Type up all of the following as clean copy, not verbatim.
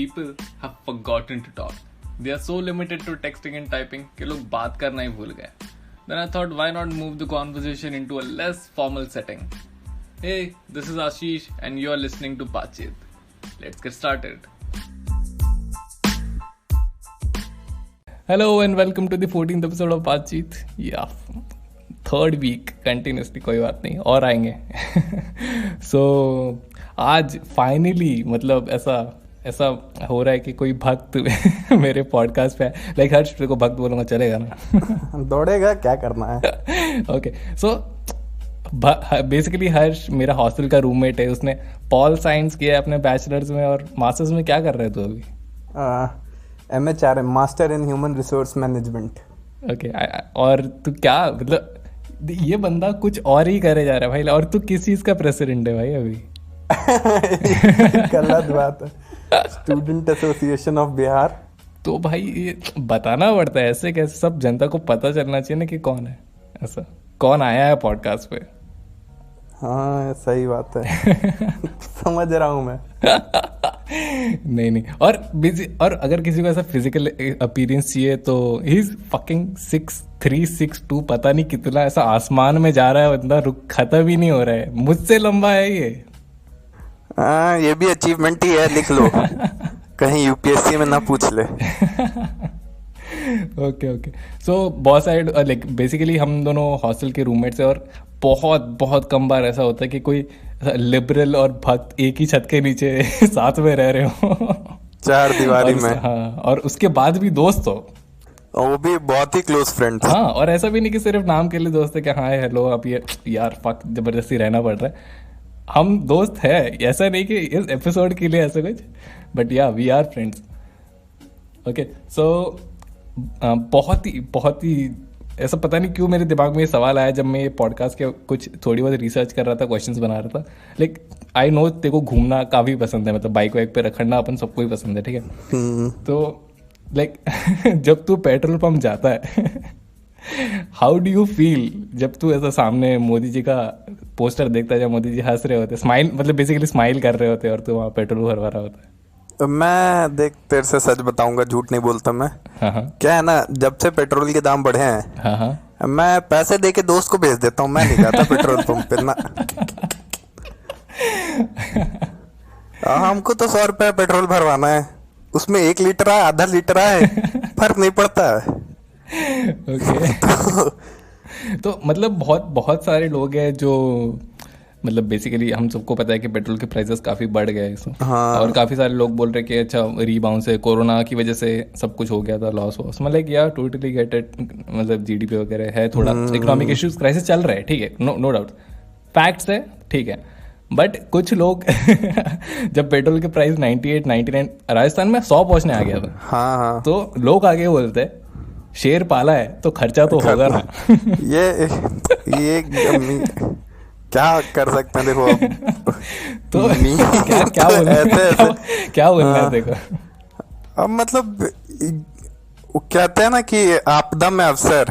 people have forgotten to talk. They are so limited to texting and typing कि लोग बात करना ही भूल गए. Then I thought, why not move the conversation into a less formal setting? Hey, this is Ashish and you are listening to Baatcheet. Let's get started. Hello and welcome to the 14th episode of Baatcheet. Yeah, third week continuously, कोई बात नहीं और आएंगे. So आज finally मतलब ऐसा हो रहा है कि कोई भक्त मेरे पॉडकास्ट पे लाइक हर्ष को भक्त बोलूँगा चलेगा ना? दौड़ेगा, क्या करना है. ओके सो बेसिकली हर्ष मेरा हॉस्टल का रूममेट है. उसने पॉल साइंस किया है अपने बैचलर्स में और मास्टर्स में. क्या कर रहे हो तू अभी? MHRM, master in human resource management. Okay और तू क्या मतलब ये बंदा कुछ और ही करे जा रहा है भाई. और तू किस चीज़ का प्रेसिडेंट है भाई अभी? गलत बात है. Student association of Bihar. तो भाई ये बताना पड़ता है ऐसे कैसे? सब जनता को पता चलना चाहिए ना कि कौन है, ऐसा कौन आया है पॉडकास्ट पे. हाँ सही बात है. समझ रहा हूँ मैं. नहीं और अगर किसी को ऐसा फिजिकल अपीयरेंस चाहिए तो ही इज फकिंग 6'3", 6'2", पता नहीं कितना ऐसा आसमान में जा रहा है बंदा. रुक खत्म ही नहीं हो रहा है. मुझसे लंबा है ये. हाँ ये भी अचीवमेंट ही है. लिख लो कहीं यूपीएससी में ना पूछ ले. ओके सो बहुत साइड लाइक बेसिकली हम दोनों हॉस्टल के रूममेट्स हैं और बहुत कम बार ऐसा होता है कि कोई लिबरल और भक्त एक ही छत के नीचे साथ में रह रहे हो. चार दीवारी में. हाँ और उसके बाद भी दोस्त हो. वो भी बहुत ही क्लोज फ्रेंड. हाँ और ऐसा भी नहीं कि सिर्फ नाम के लिए दोस्त है कि हाँ हेलो अब ये यार फक जबरदस्ती रहना पड़ रहा है. हम दोस्त है, ऐसा नहीं कि इस एपिसोड के लिए ऐसा कुछ, but yeah we are friends. Okay so बहुत ही ऐसा पता नहीं क्यों मेरे दिमाग में ये सवाल आया जब मैं ये पॉडकास्ट के कुछ थोड़ी बहुत रिसर्च कर रहा था, क्वेश्चंस बना रहा था. लाइक आई नो तेरे को घूमना काफ़ी पसंद है, मतलब बाइक वाइक पे रखना अपन सबको ही पसंद है, ठीक है. तो लाइक जब तू पेट्रोल पंप जाता है हाउ डू यू फील जब तू ऐसा सामने मोदी जी का पोस्टर देखता है जब मोदी जी हंस रहे होते, स्माइल मतलब बेसिकली स्माइल कर रहे होते और तू वहाँ पेट्रोल भरवा रहा होता है. मैं देख तेरे से सच बताऊंगा, झूठ नहीं बोलता मैं. हाँ. क्या है ना, जब से पेट्रोल के दाम बढ़े हैं हाँ. मैं पैसे दे के दोस्त को भेज देता हूँ. मैं नहीं जाता पेट्रोल पंप पे ना. हमको तो 100 रुपये पेट्रोल भरवाना है, उसमें 1 लीटर आए आधा लीटर आए फर्क नहीं पड़ता है. तो मतलब बहुत सारे लोग हैं जो मतलब बेसिकली हम सबको पता है कि पेट्रोल के प्राइसेस काफ़ी बढ़ गए हैं. हाँ. और काफ़ी सारे लोग बोल रहे हैं कि अच्छा रीबाउंड से कोरोना की वजह से सब कुछ हो गया था, लॉस मतलब यार टोटली गेट इट. मतलब जीडीपी वगैरह है, थोड़ा इकोनॉमिक इश्यूज क्राइसिस चल रहा है, ठीक है, नो डाउट, फैक्ट्स है, ठीक है. बट कुछ लोग जब पेट्रोल के प्राइस 98, 99 राजस्थान में 100 पहुँचने आ गया था. हाँ. तो लोग आगे बोलते हैं शेर पाला है तो खर्चा तो होगा ना. ये क्या कर सकते हैं देखो. तो क्या बोलना है देखो. अब मतलब कहते हैं ना कि आपदा में अवसर.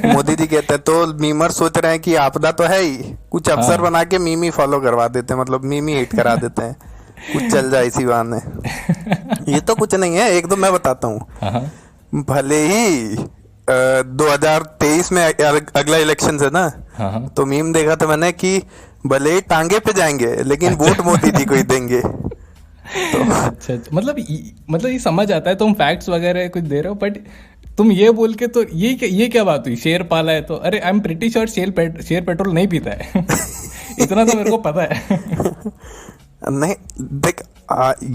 मोदी जी कहते हैं तो मीमर सोच रहे हैं कि आपदा तो है ही, कुछ अवसर बना के मीमी फॉलो करवा देते हैं, मतलब मीमी हिट करा देते हैं, कुछ चल जाए इसी बहाने. ये तो कुछ नहीं है. एक दो मैं बताता हूँ. भले ही 2023 में अगला इलेक्शन है ना, तो मीम देखा था मैंने कि भले ही टांगे पे जाएंगे लेकिन वोट मोदी जी को ही देंगे. तो अच्छा मतलब ये समझ आता है तुम फैक्ट्स वगैरह कुछ दे रहे हो, बट तुम ये बोल के तो ये क्या बात हुई? शेर पाला है तो अरे आई एम प्रिटी श्योर शेर पेट्रोल नहीं पीता है. इतना तो मेरे को पता है. नहीं देख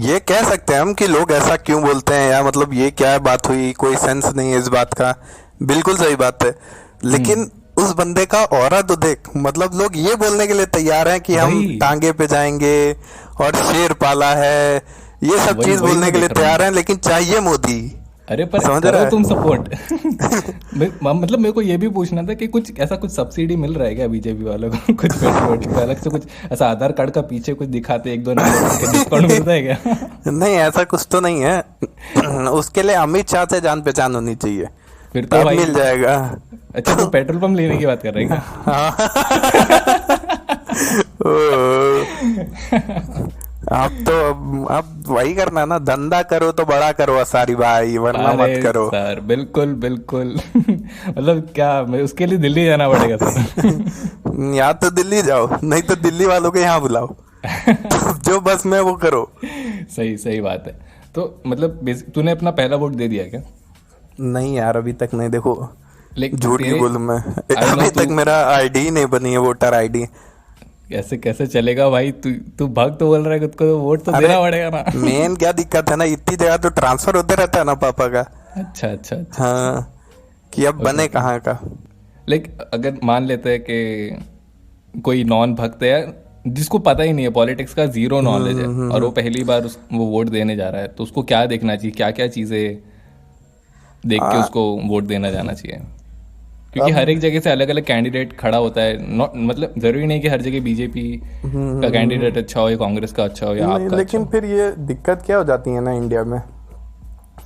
ये कह सकते हैं हम कि लोग ऐसा क्यों बोलते हैं, या मतलब ये क्या बात हुई, कोई सेंस नहीं है इस बात का. बिल्कुल सही बात है, लेकिन उस बंदे का ऑरा तो देख. मतलब लोग ये बोलने के लिए तैयार हैं कि हम टांगे पे जाएंगे और शेर पाला है, ये सब चीज बोलने के लिए तैयार हैं, लेकिन चाहिए मोदी. अरे पर करो तुम सपोर्ट. मतलब मेरे को ये भी पूछना था कि कुछ ऐसा कुछ सब्सिडी मिल रहा है क्या बीजेपी वालों को? कुछ पेट्रोल अलग से कुछ ऐसा आधार कार्ड का पीछे कुछ दिखाते 1-2 नंबर डिस्काउंट मिलता है क्या? नहीं ऐसा कुछ तो नहीं है. उसके लिए अमित शाह से जान पहचान होनी चाहिए, फिर तो भाई मिल जाएगा. अच्छा तो पेट्रोल पंप लेने की बात कर रहे हैं क्या? अब वही करना ना, धंधा करो तो बड़ा करो असारी भाई, वरना अरे मत करो। सर बिल्कुल बिल्कुल। मतलब क्या, मैं उसके लिए दिल्ली जाना पड़ेगा सर। या तो दिल्ली जाओ, नहीं तो दिल्ली वालों को यहाँ बुलाओ। तो जो बस में वो करो। सही सही बात है। तो मतलब तूने अपना पहला वोट दे दिया क्या? नहीं यार, अभी तक नहीं। देखो, लाइक झूठ क्यों तेरे, बोलूं मैं। आई नो अभी तू, तक मेरा आईडी ही नहीं बनी है, वोटर आईडी। कैसे कैसे चलेगा भाई, तू तू भक्त तो बोल रहा है खुद को, तो वोट तो अरे देना पड़ेगा ना। मेन क्या दिक्कत है ना, इतनी जगह तो ट्रांसफर होते रहता है ना पापा का। अच्छा अच्छा अच्छा अच्छा। हाँ, कि अब ओके बने ओके। कहाँ का। लाइक अगर मान लेते हैं कि कोई नॉन भक्त है, जिसको पता ही नहीं है, पॉलिटिक्स का जीरो नॉलेज है, और वो पहली बार वो वोट देने जा रहा है, तो उसको क्या देखना चाहिए, क्या क्या चीज़ें देख के आ, उसको वोट देना जाना चाहिए? क्योंकि हर एक अब जगह से अलग अलग कैंडिडेट खड़ा होता है, नॉट मतलब ज़रूरी नहीं कि हर जगह बीजेपी का कैंडिडेट अच्छा हो या कांग्रेस का अच्छा हो या नहीं, आपका अच्छा लेकिन हो। फिर ये दिक्कत क्या हो जाती है ना इंडिया में,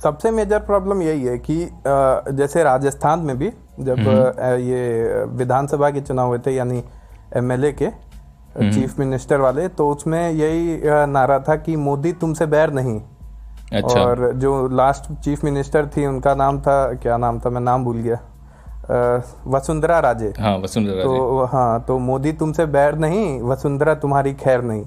सबसे मेजर प्रॉब्लम यही है कि जैसे राजस्थान में भी जब ये विधानसभा के चुनाव हुए थे, यानी एमएलए के चीफ मिनिस्टर वाले, तो उसमें यही नारा था कि मोदी तुमसे बैर नहीं। अच्छा। और जो लास्ट चीफ मिनिस्टर थी, उनका नाम था, क्या नाम था, मैं नाम भूल गया, वसुंधरा राजे। हाँ वसुंधरा जी। तो हाँ, तो मोदी तुमसे बैर नहीं, वसुंधरा तुम्हारी खैर नहीं।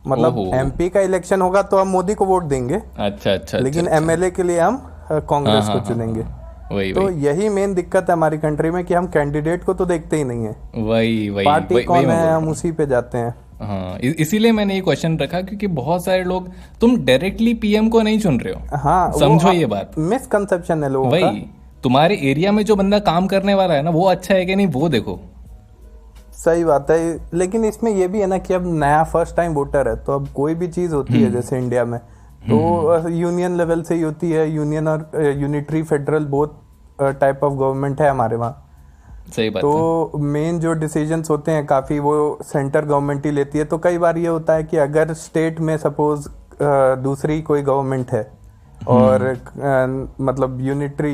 मतलब ओहो। एमपी का इलेक्शन होगा तो हम मोदी को वोट देंगे, अच्छा अच्छा अच्छा लेकिन अच्छा। एमएलए के लिए हम हाँ कांग्रेस हाँ को हाँ चुनेंगे। हाँ, वही तो वही यही मेन दिक्कत है हमारी कंट्री में कि हम कैंडिडेट को तो देखते ही नहीं है, वही वही पार्टी वही वही कौन मैं है बोल रहा हम हूँ। उसी पे जाते हैं। हाँ इसीलिए मैंने ये क्वेश्चन रखा, क्योंकि बहुत सारे लोग, तुम डायरेक्टली पीएम को नहीं चुन रहे हो, हाँ, समझो वो ये बात। मिसकंसेप्शन है लोगों का। वही, तुम्हारे एरिया में जो बंदा काम करने वाला है ना, वो अच्छा है कि नहीं वो देखो। सही बात है, लेकिन इसमें ये भी है ना कि अब नया फर्स्ट टाइम वोटर है, तो अब कोई भी चीज़ होती है जैसे इंडिया में, तो यूनियन लेवल से ही होती है। यूनियन और unitary federal both type of government है हमारे वहाँ। सही बात है। तो मेन जो डिसीजंस होते हैं काफ़ी वो सेंटर गवर्नमेंट ही लेती है। तो कई बार ये होता है कि अगर स्टेट में सपोज दूसरी कोई गवर्नमेंट है और मतलब यूनिटरी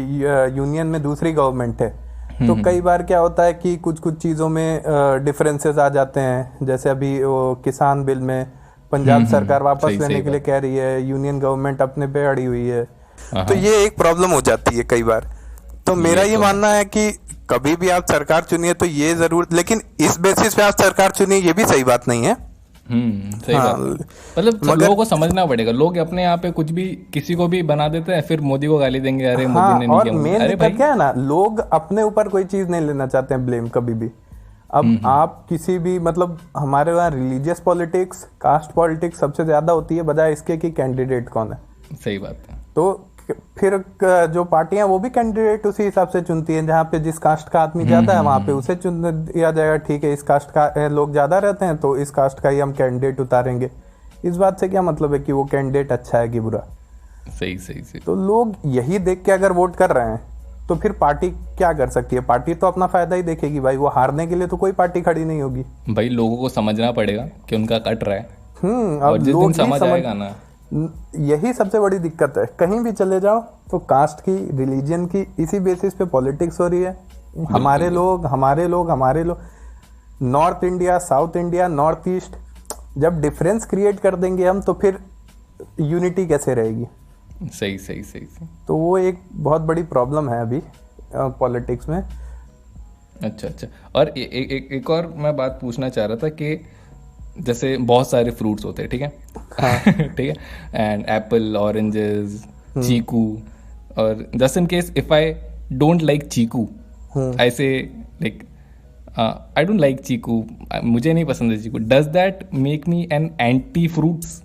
यूनियन में दूसरी गवर्नमेंट है, तो कई बार क्या होता है कि कुछ कुछ चीज़ों में डिफरेंसेस आ जाते हैं। जैसे अभी वो किसान बिल में पंजाब सरकार वापस सही सही लेने के लिए बात। कह रही है, यूनियन गवर्नमेंट अपने पे अड़ी हुई है। हाँ तो हाँ, ये एक प्रॉब्लम हो जाती है कई बार। तो मेरा ये ये तो है। मानना है कि कभी भी आप सरकार चुनिए तो ये जरूर, लेकिन इस बेसिस पे आप सरकार चुनिए ये भी सही बात नहीं है। सही हाँ, बात है। मतलब मगर लोगों को समझना पड़ेगा, लोग अपने यहाँ पे कुछ भी किसी को भी बना देते हैं, फिर मोदी को गाली देंगे, अरे मोदी हाँ, ने नहीं और किया, मोदी, मेन अरे दिक्कत भाई। क्या है ना, लोग अपने ऊपर कोई चीज नहीं लेना चाहते हैं ब्लेम कभी भी। अब आप किसी भी, मतलब हमारे वहाँ रिलीजियस पॉलिटिक्स, कास्ट पॉलिटिक्स सबसे ज्यादा होती है, बजाय इसके कि कैंडिडेट कौन है। सही बात है। तो फिर जो पार्टियां वो भी कैंडिडेट उसी हिसाब से चुनती हैं, जहाँ पे जिस कास्ट का आदमी ज्यादा है वहां पे उसे चुन दिया जाएगा। ठीक है, इस कास्ट का लोग ज्यादा रहते हैं तो इस कास्ट का ही हम कैंडिडेट उतारेंगे। इस बात से क्या मतलब है कि वो कैंडिडेट अच्छा है कि बुरा। सही सही सही। तो लोग यही देख के अगर वोट कर रहे हैं तो फिर पार्टी क्या कर सकती है? पार्टी तो अपना फायदा ही देखेगी भाई, वो हारने के लिए तो कोई पार्टी खड़ी नहीं होगी। भाई लोगों को समझना पड़ेगा कि उनका कट रहा है, और अब जिस दिन लोग ही समझ आएगा ना। यही सबसे बड़ी दिक्कत है। कहीं भी चले जाओ तो कास्ट की, रिलीजन की, इसी बेसिस पे पॉलिटिक्स हो रही है। हमारे लोग, हमारे लोग, हमारे लोग, north India, south India, north east, जब डिफरेंस क्रिएट कर देंगे हम तो फिर यूनिटी कैसे रहेगी? सही सही सही सही। तो वो एक बहुत बड़ी प्रॉब्लम है अभी पॉलिटिक्स में। अच्छा अच्छा। और एक और मैं बात पूछना चाह रहा था कि जैसे बहुत सारे फ्रूट्स होते हैं, ठीक है। ठीक है, एंड एप्पल, ऑरेंजेस, चीकू, और just in case if I don't like chikoo, I say like I don't like chikoo, मुझे नहीं पसंद है चीकू, does that make me an anti fruits?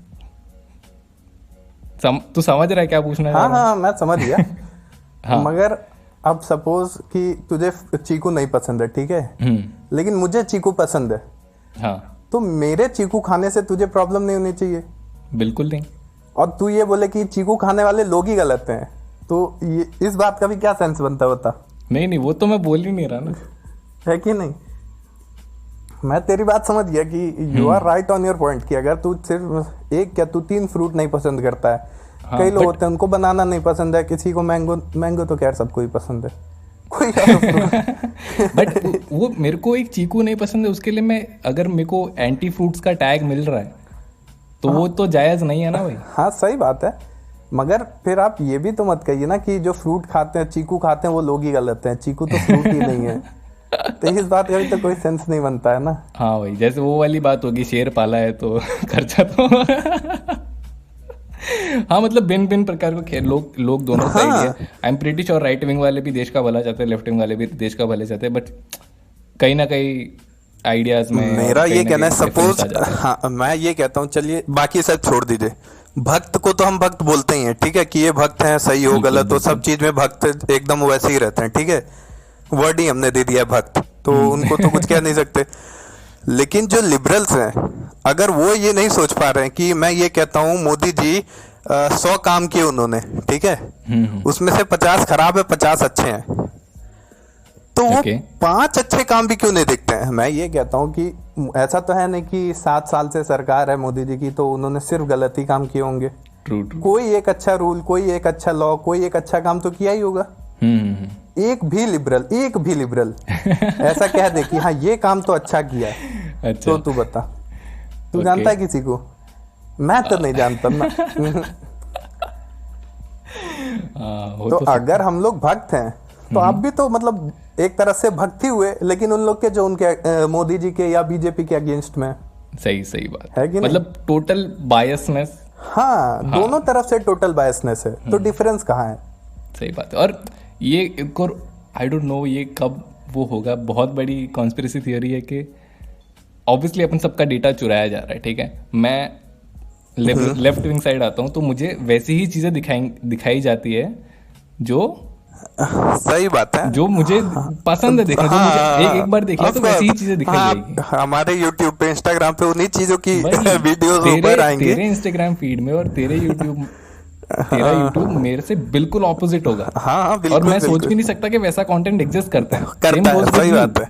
तू समझ रहा है क्या पूछना हाँ चाह रहा हाँ, मैं समझ गया। हाँ। मगर अब सपोज कि तुझे चीकू नहीं पसंद है, ठीक है, लेकिन मुझे चीकू पसंद है, हाँ तो मेरे चीकू खाने से तुझे प्रॉब्लम नहीं होनी चाहिए। बिल्कुल नहीं। और तू ये बोले कि चीकू खाने वाले लोग ही गलत हैं, तो ये इस बात का भी क्या सेंस बनता होता? नहीं नहीं, वो तो मैं बोल ही नहीं रहा ना। है कि नहीं? मैं तेरी बात समझ गया कि you are right on your point कि अगर तू सिर्फ एक, क्या तू 3 फ्रूट नहीं पसंद करता है। हाँ, कई लोग होते हैं उनको बनाना नहीं पसंद है, किसी को मैंगो, मैंगो तो खैर सबको ही पसंद है, कोई और fruit। बट वो मेरे को एक चीकू नहीं पसंद है, उसके लिए मैं, अगर मेरे को एंटी फ्रूट्स का टैग मिल रहा है तो वो तो जायज नहीं है ना भाई। हाँ सही बात है, मगर फिर आप ये भी तो मत कहिए ना कि जो फ्रूट खाते हैं, चीकू खाते हैं, वो लोग ही गलत हैं, चीकू तो फ्रूट ही नहीं है। तो इस बात का भी तो कोई सेंस नहीं बनता है ना। हाँ भाई, जैसे वो वाली बात होगी, शेर पाला है तो खर्चा तो हाँ मतलब भिन्न भिन्न प्रकार के खेल, लोग दोनों साइड है। I am pretty sure right wing वाले भी देश का भला चाहते हैं, लेफ्ट विंग वाले भी देश का भला चाहते हैं, बट कहीं ना कहीं आइडियाज में मेरा ये कहना है, difference आ सपोज, जाता है। हाँ मैं ये कहता हूँ, चलिए बाकी सब छोड़ दीजिए, भक्त को तो हम भक्त बोलते ही हैं, ठीक है, कि ये भक्त हैं, सही हो बिल्कुल, गलत हो, सब बिल्कुल। चीज में भक्त एकदम वैसे ही रहते हैं, ठीक है, वर्ड ही हमने दे दिया भक्त, तो उनको तो कुछ कह नहीं सकते। लेकिन जो लिबरल्स हैं, अगर वो ये नहीं सोच पा रहे हैं कि मैं ये कहता हूँ मोदी जी 100 काम किए उन्होंने, ठीक है, उसमें से 50 खराब है, 50 अच्छे हैं, तो वो ओके। 5 अच्छे काम भी क्यों नहीं देखते हैं। मैं ये कहता हूँ कि ऐसा तो है नहीं कि 7 साल से सरकार है मोदी जी की, तो उन्होंने सिर्फ गलत ही काम किए होंगे। True true. कोई एक अच्छा रूल, कोई एक अच्छा लॉ, कोई एक अच्छा काम तो किया ही होगा। एक भी लिबरल ऐसा कह दे कि हाँ ये काम तो अच्छा किया है, अच्छा। तो तू बता, तू Okay. जानता है किसी को? मैं तो नहीं जानता ना। हो तो सकता अगर हम लोग भक्त हैं, तो आप भी तो मतलब एक तरह से भक्त ही हुए, लेकिन उन लोग के जो उनके मोदी जी के या बीजेपी के अगेंस्ट में। सही सही बात है कि नहीं? मतलब टोटल बायसनेस। हाँ, दोनों तरफ से टोटल बायसनेस है, तो डिफरेंस कहाँ है? सही बात है। और ये एक और आई डोंट नो ये कब वो होगा, बहुत बड़ी कॉन्स्पिरेसी थियोरी है कि ऑब्वियसली अपन सबका डेटा चुराया जा रहा है, ठीक है। मैं लेफ्ट विंग साइड आता हूँ, तो मुझे वैसी ही चीज़ें दिखाई जाती है जो सही बात है, जो मुझे पसंद है देखना, जो मुझे एक बार देख लिया तो वैसी ही चीजें दिखाई जाएगी। हमारे यूट्यूब पे, इंस्टाग्राम पे उन्हीं चीजों की वीडियोस ऊपर तेरे आएंगी। तेरे इंस्टाग्राम फीड में और तेरा यूट्यूब मेरे से बिल्कुल ऑपोजिट होगा। हाँ बिल्कुल, और मैं सोच बिल्कुल। भी नहीं सकता कि वैसा कंटेंट एग्जिस्ट करता है। Same करता है, goes with सही you। बात है,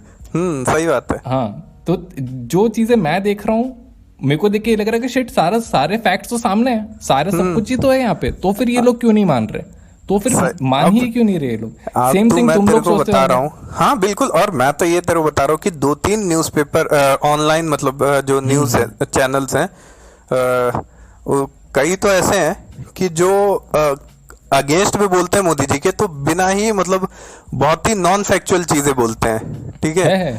सही बात है। हाँ, तो जो चीजें मैं देख रहा हूँ, मेरे को देख के लग रहा है कि शिट सारे फैक्ट्स तो सामने हैं, सारे सब कुछ ही तो है यहाँ पे, तो फिर ये लोग क्यों नहीं मान रहे, तो फिर मान ही क्यों नहीं रहे ये लोग। सेम थिंग तुम लोग सोचते बता रहा हूँ। हाँ बिल्कुल, और मैं तो ये तेरे को बता रहा हूँ कि 2-3 न्यूज़पेपर ऑनलाइन, मतलब जो न्यूज़ चैनल्स हैं, कई तो ऐसे हैं कि जो अगेंस्ट भी बोलते हैं मोदी जी के, तो बिना ही मतलब बहुत ही नॉन फैक्चुअल चीजें बोलते हैं, ठीक है।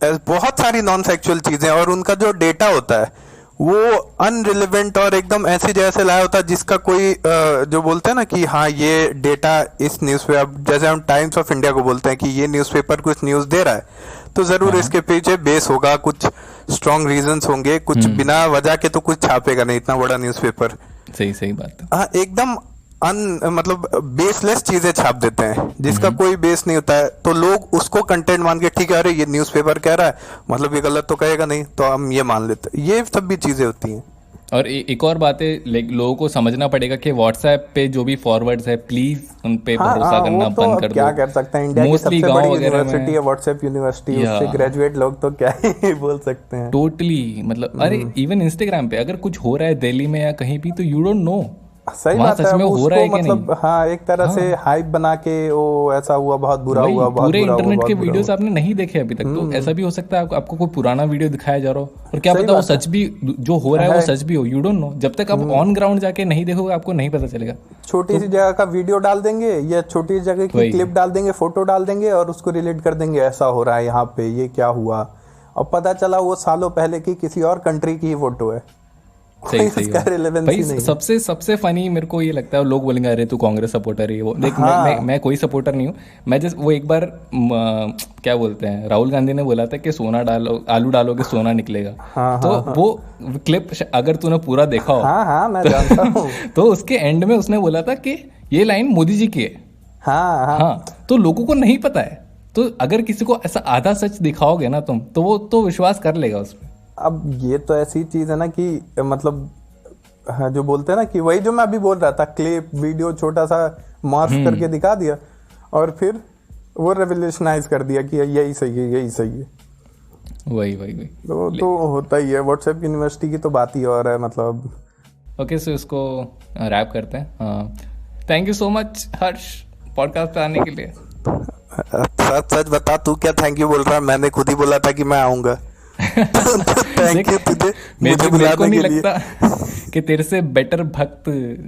बहुत सारी नॉन फैक्चुअल चीजें, और उनका जो डेटा होता है वो अनरिलेवेंट और एकदम ऐसी जगह से लाया होता है जिसका कोई जो बोलते हैं ना कि हाँ ये डेटा इस न्यूज़ पे, अब जैसे हम टाइम्स ऑफ इंडिया को बोलते हैं कि ये न्यूज़पेपर कुछ न्यूज़ दे रहा है, तो जरूर इसके पीछे बेस होगा, कुछ स्ट्रॉन्ग रीजंस होंगे, कुछ बिना वजह के तो कुछ छापेगा नहीं इतना बड़ा न्यूज़पेपर। सही बात है। हाँ एकदम मतलब बेसलेस चीजें छाप देते हैं जिसका कोई बेस नहीं होता है, तो लोग उसको कंटेंट मान के, ठीक है अरे ये न्यूज़पेपर कह रहा है, मतलब ये गलत तो कहेगा नहीं, तो हम ये मान लेते हैं। ये सब भी चीजें होती हैं। और एक और बात है, लोगों को समझना पड़ेगा कि व्हाट्सएप पे जो भी फॉरवर्ड्स है, प्लीज उन पे भरोसा करना बंद कर दो। क्या कर सकते हैं, इंडिया की मोस्टली सबसे गांव बड़ी वगैरह यूनिवर्सिटी है में व्हाट्सएप यूनिवर्सिटी, उससे ग्रेजुएट लोग तो क्या ही बोल सकते हैं। टोटली मतलब अरे इवन इंस्टाग्राम पे अगर कुछ हो रहा है दिल्ली में या कहीं भी, तो यू डोंट नो सही वहाँ बात सच है, में वो हो रहा है उसको कि मतलब नहीं। हाँ एक तरह से हाइप बना के, वो ऐसा हुआ, बहुत बुरा वही, हुआ, बहुत पूरे बुरा हुआ, इंटरनेट बहुत के बुरा वीडियोस हुआ। आपने नहीं देखे अभी तक, तो ऐसा भी हो सकता है आपको कोई पुराना वीडियो दिखाया जा रहा हो, और क्या सही पता वो बात है। सच भी, जो हो रहा है वो सच भी हो, यू डोंट नो। जब तक आप ऑन ग्राउंड जाके नहीं देखोगे आपको नहीं पता चलेगा। छोटी सी जगह का वीडियो डाल देंगे या छोटी जगह की वही। क्लिप डाल देंगे, फोटो डाल देंगे और उसको रिलेट कर देंगे, ऐसा हो रहा है यहाँ पे, ये क्या हुआ, और पता चला वो सालों पहले की किसी और कंट्री की ही फोटो है। सही इसका relevance भाई ही नहीं है। सबसे फनी मेरे को ये लगता है, लोग बोलेंगे अरे तू कांग्रेस सपोर्टर है, वो देख मैं कोई सपोर्टर नहीं हूँ। मैं जस्ट वो एक बार क्या बोलते हैं, राहुल गांधी ने बोला था कि सोना डालो, आलू डालोगे सोना निकलेगा। तो वो क्लिप अगर तूने पूरा देखा हो, हाँ मैं जानता हूँ। तो उसके एंड में उसने बोला था कि ये लाइन मोदी जी की है। हाँ, तो लोगों को नहीं पता है, तो अगर किसी को ऐसा आधा सच दिखाओगे ना तुम, तो वो तो विश्वास कर लेगा उस पर। अब ये तो ऐसी चीज है ना कि मतलब हाँ, जो बोलते हैं ना कि वही जो मैं अभी बोल रहा था, क्लिप वीडियो छोटा सा मॉर्फ करके दिखा दिया और फिर वो रेवोल्यूशनाइज कर दिया कि यही सही है, यही सही है। वही तो होता ही है। व्हाट्सएप यूनिवर्सिटी की तो बात ही और है, मतलब। ओके, सो इसको रैप करते हैं। हाँ, thank you so much Harsh podcast पे आने के लिए। सच बता, तू क्या थैंक यू बोल रहा है? मैंने खुद ही बोला था कि मैं आऊंगा। थैंक यू तुझे मेरे मुझे मेरे को बुलाने नहीं के लिए। लगता कि तेरे से बेटर भक्त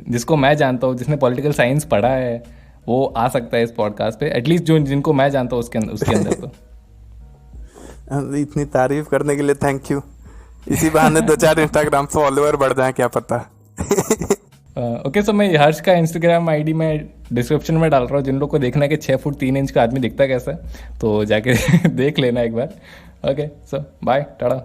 जिसको मैं जानता हूँ, जिसने पॉलिटिकल साइंस पढ़ा है, वो आ सकता है इस पॉडकास्ट पे, एटलीस्ट जो जिनको मैं जानता हूँ उसके अंदर तो। इतनी तारीफ करने के लिए थैंक यू। इसी बहाने 2-4 इंस्टाग्राम फॉलोअर बढ़ जाए, क्या पता। ओके, सो मैं हर्ष का इंस्टाग्राम आईडी में डिस्क्रिप्शन में डाल रहा हूँ, जिन लोग को देखना है कि 6 फुट 3 इंच का आदमी दिखता कैसा है, तो जाके देख लेना एक बार। ओके, सो बाय, टाटा।